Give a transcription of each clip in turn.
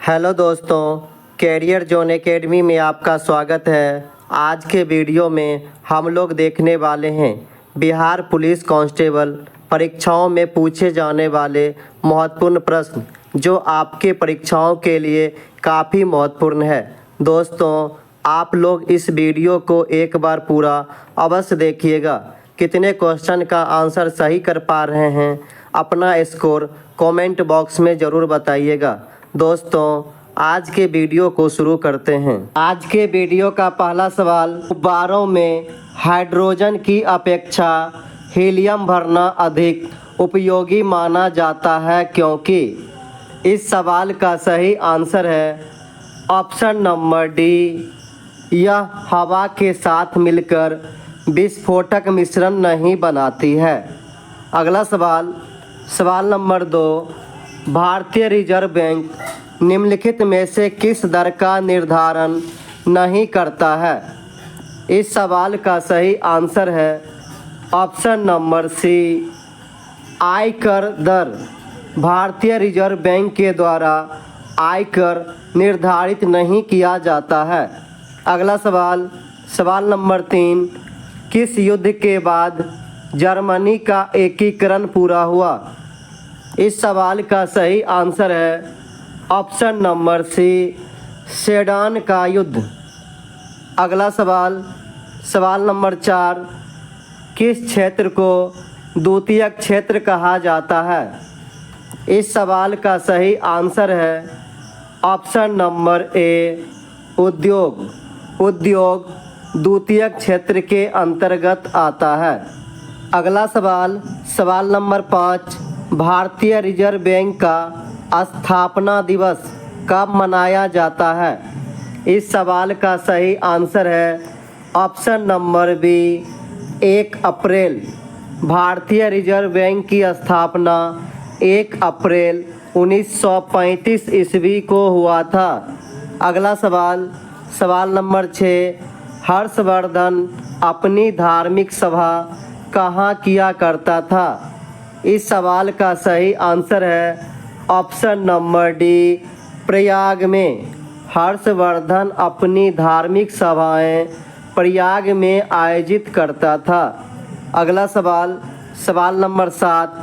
Hello दोस्तों, career zone academy में आपका स्वागत है। आज के वीडियो में हम लोग देखने वाले हैं बिहार पुलिस कांस्टेबल परीक्षाओं में पूछे जाने वाले महत्वपूर्ण प्रश्न, जो आपके परीक्षाओं के लिए काफ़ी महत्वपूर्ण है। दोस्तों, आप लोग इस वीडियो को एक बार पूरा अवश्य देखिएगा। कितने क्वेश्चन का आंसर सही कर पा रहे हैं, अपना स्कोर कमेंट बॉक्स में ज़रूर बताइएगा। दोस्तों, आज के वीडियो को शुरू करते हैं। आज के वीडियो का पहला सवाल, गुब्बारों में हाइड्रोजन की अपेक्षा हीलियम भरना अधिक उपयोगी माना जाता है क्योंकि? इस सवाल का सही आंसर है ऑप्शन नंबर डी, यह हवा के साथ मिलकर विस्फोटक मिश्रण नहीं बनाती है। अगला सवाल, सवाल नंबर 2, भारतीय रिजर्व बैंक निम्नलिखित में से किस दर का निर्धारण नहीं करता है? इस सवाल का सही आंसर है ऑप्शन नंबर सी, आयकर दर। भारतीय रिजर्व बैंक के द्वारा आयकर निर्धारित नहीं किया जाता है। अगला सवाल, सवाल नंबर 3, किस युद्ध के बाद जर्मनी का एकीकरण पूरा हुआ? इस सवाल का सही आंसर है ऑप्शन नंबर सी, सेडान का युद्ध। अगला सवाल, सवाल नंबर 4, किस क्षेत्र को द्वितीयक क्षेत्र कहा जाता है? इस सवाल का सही आंसर है ऑप्शन नंबर ए, उद्योग। उद्योग द्वितीयक क्षेत्र के अंतर्गत आता है। अगला सवाल, सवाल नंबर 5, भारतीय रिजर्व बैंक का स्थापना दिवस कब मनाया जाता है? इस सवाल का सही आंसर है ऑप्शन नंबर बी, 1 अप्रैल। भारतीय रिजर्व बैंक की स्थापना 1 अप्रैल 1935 ईस्वी को हुआ था। अगला सवाल, सवाल नंबर 6, हर्षवर्धन अपनी धार्मिक सभा कहाँ किया करता था? इस सवाल का सही आंसर है ऑप्शन नंबर डी, प्रयाग में। हर्षवर्धन अपनी धार्मिक सभाएं प्रयाग में आयोजित करता था। अगला सवाल, सवाल नंबर 7,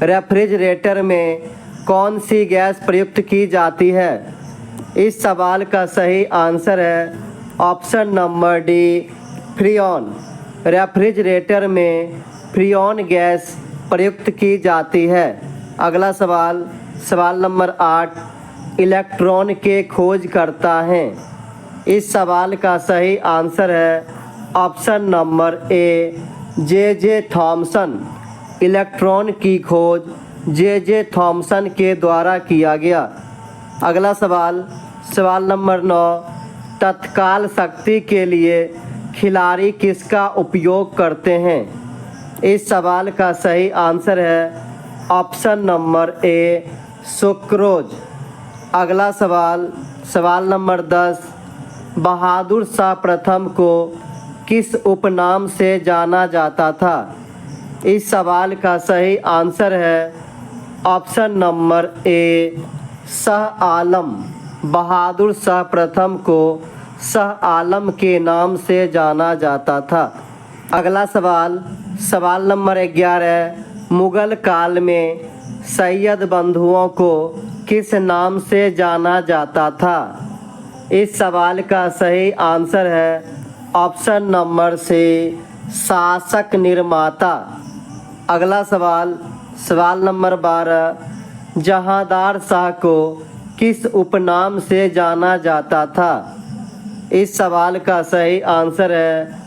रेफ्रिजरेटर में कौन सी गैस प्रयुक्त की जाती है? इस सवाल का सही आंसर है option number D, freon. Refrigerator में फ्रीऑन गैस प्रयुक्त की जाती है। अगला सवाल, सवाल नंबर 8, इलेक्ट्रॉन के खोज करता है। इस सवाल का सही आंसर है ऑप्शन नंबर ए, जे थॉमसन। इलेक्ट्रॉन की खोज जे थॉमसन के द्वारा किया गया। अगला सवाल, सवाल नंबर 9, तत्काल शक्ति के लिए खिलाड़ी किसका उपयोग करते हैं? इस सवाल का सही आंसर है ऑप्शन नंबर ए, सुक्रोज। अगला सवाल, सवाल नंबर 10, बहादुर शाह प्रथम को किस उपनाम से जाना जाता था? इस सवाल का सही आंसर है ऑप्शन नंबर ए, शाह आलम। बहादुर शाह प्रथम को शाह आलम के नाम से जाना जाता था। अगला सवाल, सवाल नंबर 11, मुगल काल में सैयद बंधुओं को किस नाम से जाना जाता था? इस सवाल का सही आंसर है ऑप्शन नंबर सी, शासक निर्माता। अगला सवाल, सवाल नंबर 12, जहांदार शाह को किस उपनाम से जाना जाता था? इस सवाल का सही आंसर है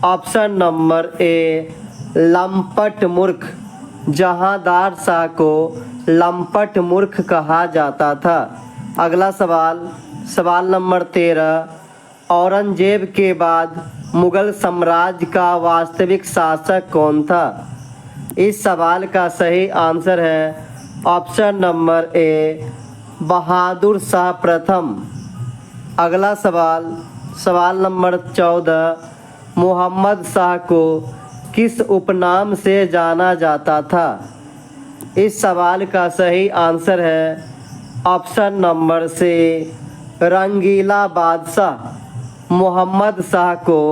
ऑप्शन नंबर ए, लंपट मूर्ख। जहांदार शाह को लंपट मूर्ख कहा जाता था। अगला सवाल, सवाल नंबर 13, औरंगजेब के बाद मुगल साम्राज्य का वास्तविक शासक कौन था? इस सवाल का सही आंसर है ऑप्शन नंबर ए, बहादुर शाह प्रथम। अगला सवाल, सवाल नंबर 14, मोहम्मद शाह को किस उपनाम से जाना जाता था? इस सवाल का सही आंसर है ऑप्शन नंबर से रंगीला बादशाह। मोहम्मद शाह को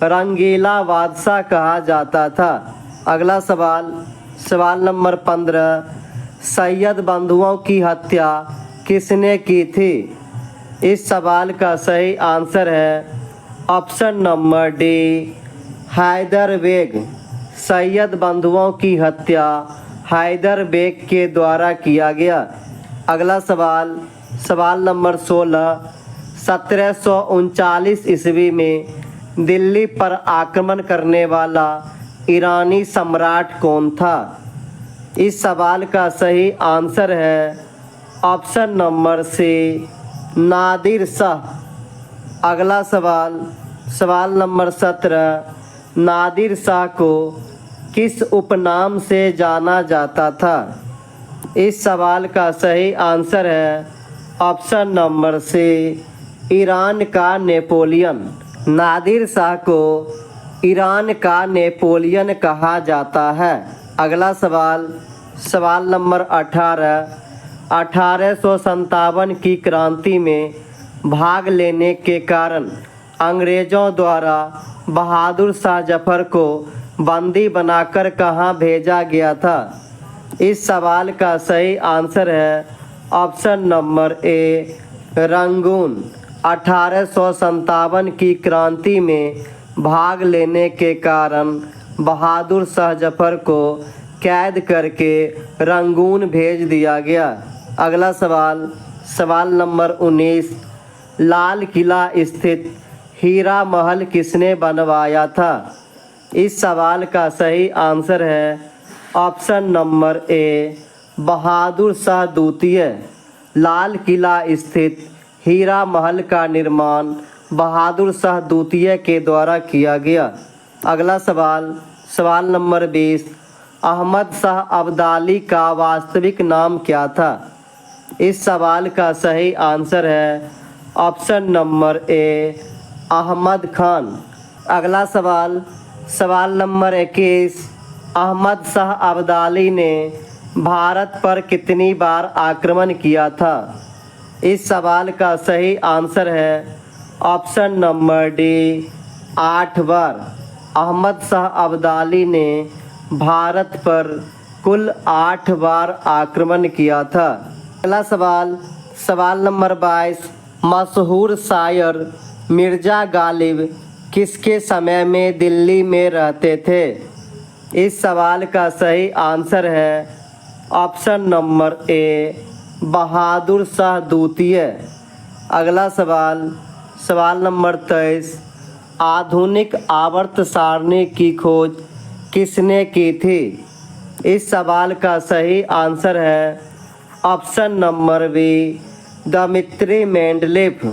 रंगीला बादशाह कहा जाता था। अगला सवाल, सवाल नंबर 15, सैयद बंधुओं की हत्या किसने की थी? इस सवाल का सही आंसर है option number D, Haidar Beg. Syed बंधुओं की हत्या हैदर बेग के द्वारा किया गया। अगला सवाल, सवाल नंबर 16, 1739 ईस्वी में दिल्ली पर आक्रमण करने वाला ईरानी सम्राट कौन था? इस सवाल का सही आंसर है option number C, Nadir Shah. अगला सवाल, सवाल नंबर 17, नादिर शाह को किस उपनाम से जाना जाता था? इस सवाल का सही आंसर है ऑप्शन नंबर सी, ईरान का नेपोलियन। नादिर शाह को ईरान का नेपोलियन कहा जाता है। अगला सवाल, सवाल नंबर 18, 1857 की क्रांति में भाग लेने के कारण अंग्रेज़ों द्वारा बहादुर शाह जफर को बंदी बनाकर कहाँ भेजा गया था? इस सवाल का सही आंसर है ऑप्शन नंबर ए, रंगून। 1857 की क्रांति में भाग लेने के कारण बहादुर शाह जफर को कैद करके रंगून भेज दिया गया। अगला सवाल, सवाल नंबर 19, लाल किला स्थित हीरा महल किसने बनवाया था? इस सवाल का सही आंसर है ऑप्शन नंबर ए, बहादुर शाह द्वितीय। लाल किला स्थित हीरा महल का निर्माण बहादुर शाह द्वितीय के द्वारा किया गया। अगला सवाल, सवाल नंबर 20, अहमद शाह अब्दाली का वास्तविक नाम क्या था? इस सवाल का सही आंसर है option number A, Ahmad Khan. अगला सवाल, सवाल नंबर 21, अहमद शाह अब्दाली ने भारत पर कितनी बार आक्रमण किया था? इस सवाल का सही आंसर है ऑप्शन नंबर डी, 8 बार। अहमद शाह अब्दाली ने भारत पर कुल 8 बार आक्रमण किया था। अगला सवाल, सवाल नंबर 22, मशहूर शायर मिर्ज़ा गालिब किसके समय में दिल्ली में रहते थे? इस सवाल का सही आंसर है ऑप्शन नंबर ए, बहादुर शाह द्वितीय। अगला सवाल, सवाल नंबर 23, आधुनिक आवर्त सारणी की खोज किसने की थी? इस सवाल का सही आंसर है option number B, Dmitri Mendeleev.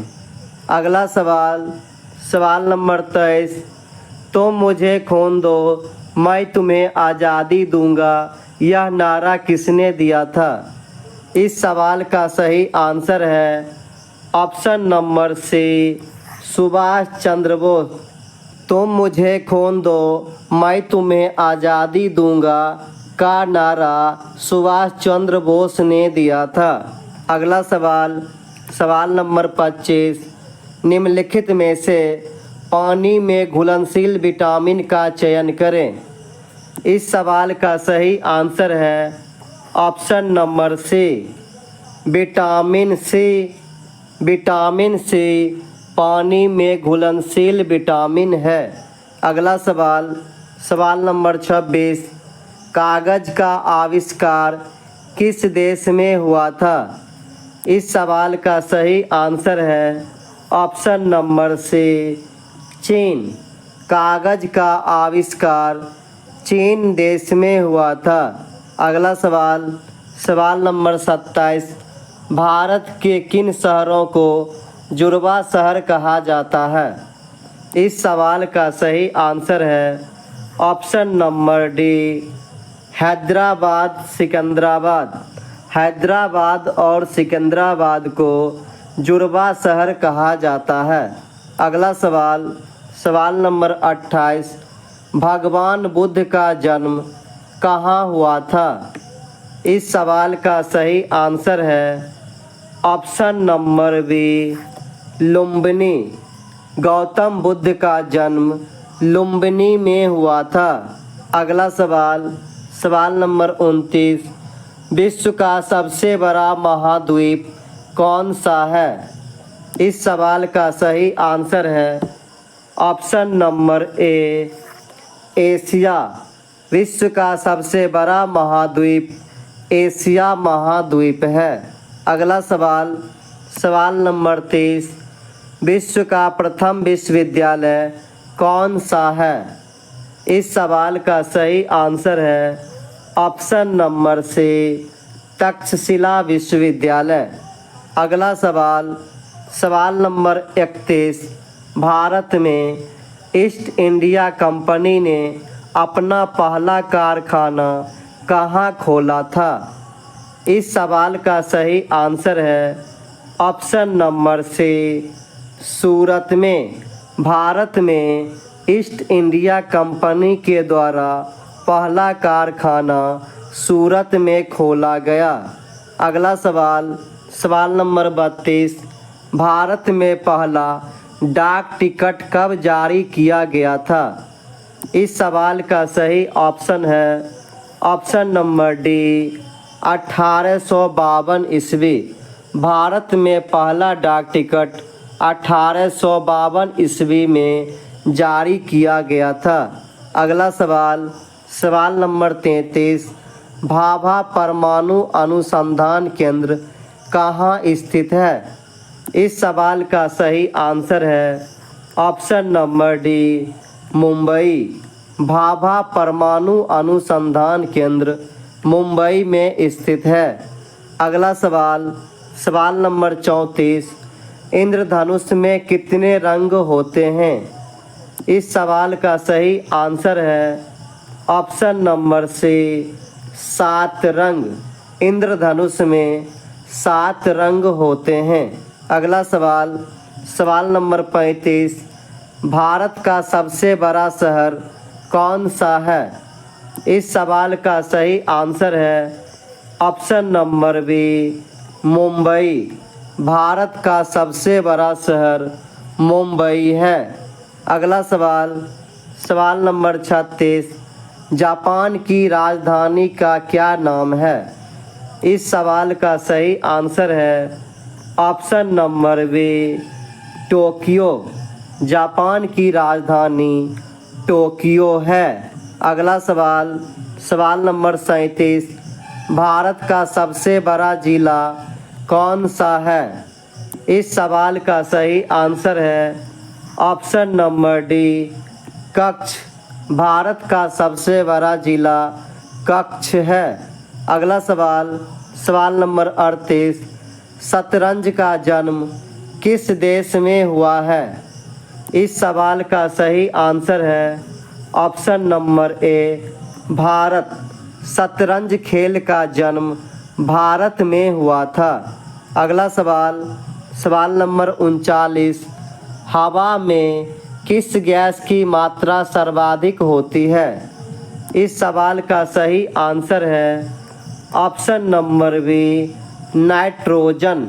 अगला सवाल, सवाल नंबर 23, तुम मुझे खून दो मैं तुम्हें आज़ादी दूंगा, यह नारा किसने दिया था? इस सवाल का सही आंसर है ऑप्शन नंबर सी, सुभाष चंद्र बोस। तुम मुझे खून दो मैं तुम्हें आज़ादी दूंगा का नारा सुभाष चंद्र बोस ने दिया था। अगला सवाल, सवाल नंबर 25, निम्नलिखित में से पानी में घुलनशील विटामिन का चयन करें। इस सवाल का सही आंसर है option number C, vitamin C. Vitamin C पानी में घुलनशील विटामिन है। अगला सवाल, सवाल नंबर 26, कागज़ का आविष्कार किस देश में हुआ था? इस सवाल का सही आंसर है ऑप्शन नंबर सी, चीन। कागज़ का आविष्कार चीन देश में हुआ था। अगला सवाल, सवाल नंबर 27, भारत के किन शहरों को जुड़वा शहर कहा जाता है? इस सवाल का सही आंसर है option number D, Hyderabad Secunderabad. Hyderabad और सिकंदराबाद को जुड़वा शहर कहा जाता है। अगला सवाल, सवाल नंबर 28, भगवान बुद्ध का जन्म कहाँ हुआ था? इस सवाल का सही आंसर है option number B Lumbini. Gautam Buddha का जन्म लुम्बिनी में हुआ था। अगला सवाल, सवाल नंबर 29, विश्व का सबसे बड़ा महाद्वीप कौन सा है? इस सवाल का सही आंसर है ऑप्शन नंबर ए एशिया। विश्व का सबसे बड़ा महाद्वीप एशिया महाद्वीप है। अगला सवाल, सवाल नंबर 30, विश्व का प्रथम विश्वविद्यालय कौन सा है? इस सवाल का सही आंसर है ऑप्शन नंबर सी तक्षशिला विश्वविद्यालय। अगला सवाल, सवाल नंबर 31, भारत में ईस्ट इंडिया कंपनी ने अपना पहला कारखाना कहाँ खोला था? इस सवाल का सही आंसर है ऑप्शन नंबर सी सूरत में। भारत में ईस्ट इंडिया कंपनी के द्वारा पहला कारखाना सूरत में खोला गया। अगला सवाल, सवाल नंबर 32, भारत में पहला डाक टिकट कब जारी किया गया था? इस सवाल का सही ऑप्शन है ऑप्शन नंबर डी 1852 ईस्वी। भारत में पहला डाक टिकट 1852 ईस्वी में जारी किया गया था। अगला सवाल, सवाल नंबर 33, भाभा परमाणु अनुसंधान केंद्र कहाँ स्थित है? इस सवाल का सही आंसर है option number D Mumbai. Bhabha परमाणु अनुसंधान केंद्र मुंबई में स्थित है। अगला सवाल, सवाल नंबर 34, इंद्रधनुष में कितने रंग होते हैं? इस सवाल का सही आंसर है ऑप्शन नंबर सी 7 रंग। इंद्रधनुष में 7 रंग होते हैं। अगला सवाल, सवाल नंबर 35, भारत का सबसे बड़ा शहर कौन सा है? इस सवाल का सही आंसर है option number B Mumbai. Bharat का सबसे बड़ा शहर मुंबई है। अगला सवाल, सवाल नंबर 36, जापान की राजधानी का क्या नाम है? इस सवाल का सही आंसर है option number B Tokyo. Japan की राजधानी टोक्यो है। अगला सवाल, सवाल नंबर 37, भारत का सबसे बड़ा जिला कौन सा है? इस सवाल का सही आंसर है option number D Kutch. Bharat का सबसे बड़ा जिला कच्छ है। अगला सवाल, सवाल नंबर 38, शतरंज का जन्म किस देश में हुआ है? इस सवाल का सही आंसर है ऑप्शन नंबर ए भारत। शतरंज खेल का जन्म भारत में हुआ था। अगला सवाल, सवाल नंबर 39, हवा में किस गैस की मात्रा सर्वाधिक होती है? इस सवाल का सही आंसर है ऑप्शन नंबर बी नाइट्रोजन।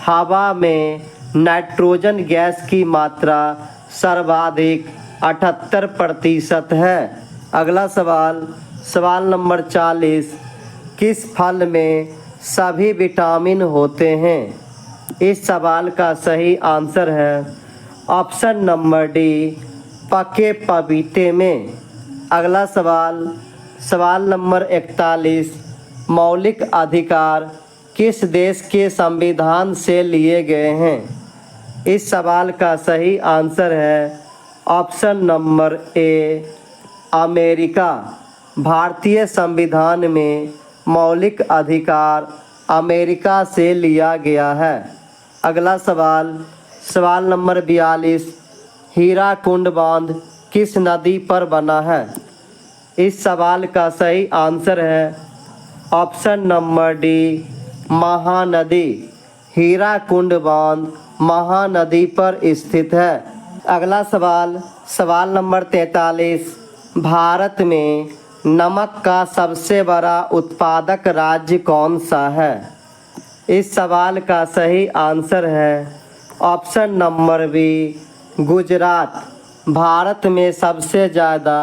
हवा में नाइट्रोजन गैस की मात्रा सर्वाधिक 78% है। अगला सवाल, सवाल नंबर 40, किस फल में सभी विटामिन होते हैं? इस सवाल का सही आंसर है ऑप्शन नंबर डी पके पपीते में। अगला सवाल, सवाल नंबर 41, मौलिक अधिकार किस देश के संविधान से लिए गए हैं? इस सवाल का सही आंसर है ऑप्शन नंबर ए अमेरिका। भारतीय संविधान में मौलिक अधिकार अमेरिका से लिया गया है। अगला सवाल, सवाल नंबर 42, हीराकुंड बांध किस नदी पर बना है? इस सवाल का सही आंसर है option number D Mahanadi. Hirakud बांध महानदी पर स्थित है। अगला सवाल, सवाल नंबर 43, भारत में नमक का सबसे बड़ा उत्पादक राज्य कौन सा है? इस सवाल का सही आंसर है option number B Gujarat. Bharat में सबसे ज़्यादा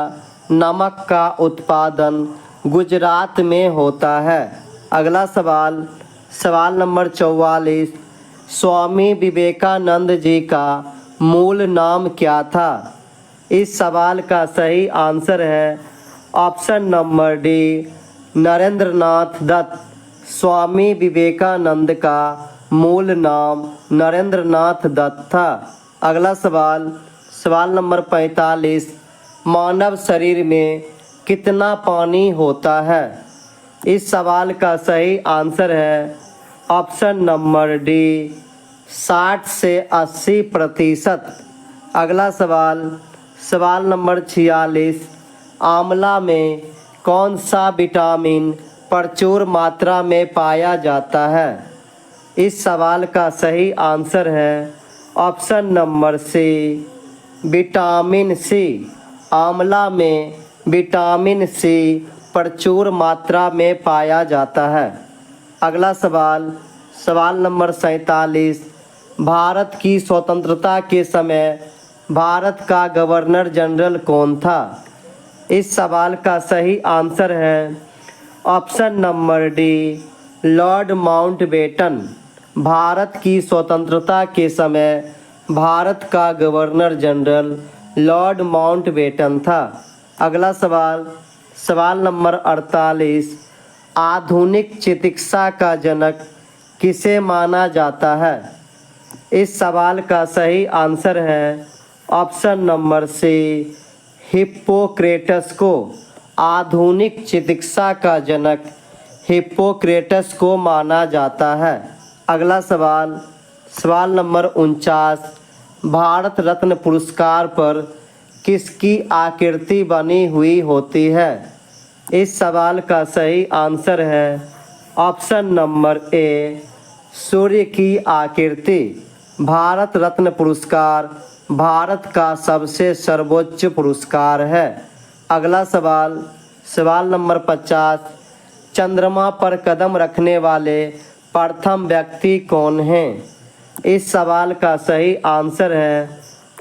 नमक का उत्पादन गुजरात में होता है। अगला सवाल, सवाल नंबर 44, स्वामी विवेकानंद जी का मूल नाम क्या था? इस सवाल का सही आंसर है option number D Narendranath Datta. Swami Vivekananda का मूल नाम नरेंद्रनाथ दत्त था। अगला सवाल, सवाल नंबर 45, मानव शरीर में कितना पानी होता है? इस सवाल का सही आंसर है ऑप्शन नंबर डी 60 से 80%। अगला सवाल, सवाल नंबर 46, आंवला में कौन सा विटामिन प्रचुर मात्रा में पाया जाता है? इस सवाल का सही आंसर है option number C vitamin C. आंवला में विटामिन सी प्रचुर मात्रा में पाया जाता है। अगला सवाल, सवाल नंबर 47, भारत की स्वतंत्रता के समय भारत का गवर्नर जनरल कौन था? इस सवाल का सही आंसर है option number D Lord Mountbatten. Bharat की स्वतंत्रता के समय भारत का गवर्नर जनरल लॉर्ड माउंटबेटन था। अगला सवाल, सवाल नंबर 48, आधुनिक चिकित्सा का जनक किसे माना जाता है? इस सवाल का सही आंसर है ऑप्शन नंबर सी हिप्पोक्रेटस को। आधुनिक चिकित्सा का जनक हिप्पोक्रेटस को माना जाता है। अगला सवाल, सवाल नंबर 49, भारत रत्न पुरस्कार पर किसकी आकृति बनी हुई होती है? इस सवाल का सही आंसर है ऑप्शन नंबर ए सूर्य की आकृति। भारत रत्न पुरस्कार भारत का सबसे सर्वोच्च पुरस्कार है। अगला सवाल, सवाल नंबर 50, चंद्रमा पर कदम रखने वाले प्रथम व्यक्ति कौन हैं? इस सवाल का सही आंसर है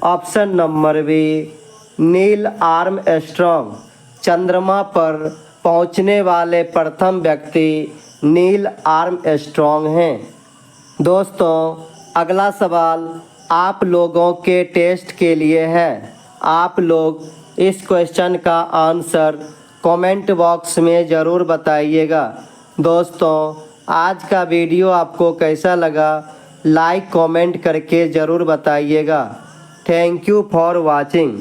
option number B Neil Armstrong. चंद्रमा पर पहुंचने वाले प्रथम व्यक्ति नील आर्मस्ट्रॉन्ग हैं। दोस्तों, अगला सवाल आप लोगों के टेस्ट के लिए है। आप लोग इस क्वेश्चन का आंसर कमेंट बॉक्स में ज़रूर बताइएगा। दोस्तों, आज का वीडियो आपको कैसा लगा लाइक कमेंट करके ज़रूर बताइएगा। Thank you for watching.